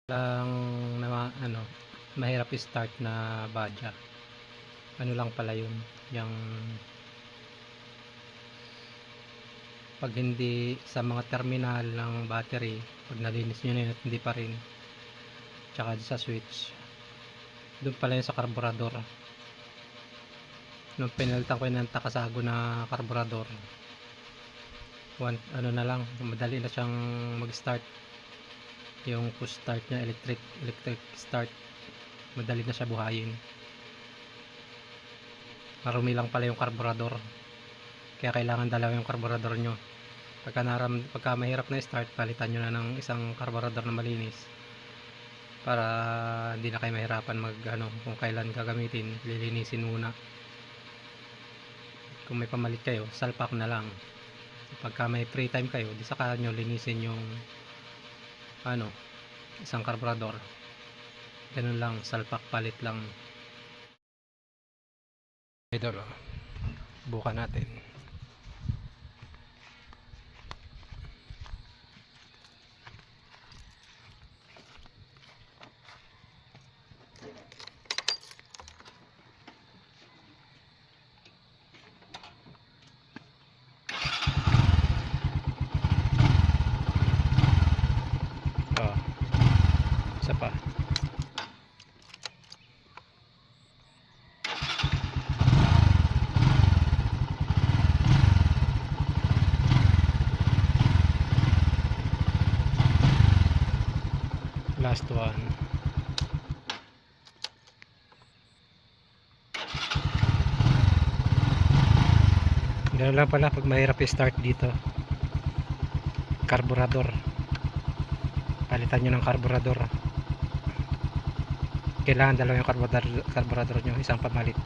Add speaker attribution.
Speaker 1: Lang na ano, mahirap i-start na badya. Ano lang pala yun, yung pag hindi sa mga terminal ng battery, pag nalinis nyo na yun at hindi pa rin, tsaka sa switch, doon pala yun sa karburador. Nung pinalitan ko yun ng takasago na karburador, ano na lang, madali na siyang mag-start. Yung push start niya, electric start, madali na siya buhayin. Marumi lang pala yung karburador, kaya kailangan dalawa yung karburador nyo. Pagka mahirap na start, palitan nyo na ng isang karburador na malinis para hindi na kayo mahirapan kung kailan gagamitin, lilinisin muna. Kung may pamalit kayo, salpak na lang. Pagka may free time kayo, di saka nyo linisin yung isang karburador. Ganun lang, salpak palit lang. Idol, bukan natin. Isa pa. Last one. Ganun lang pala pag mahirap i-start dito. Karburador. Palitan nyo ng karburador. Kailangan dalawa yung karburador nyo, isang pamalit.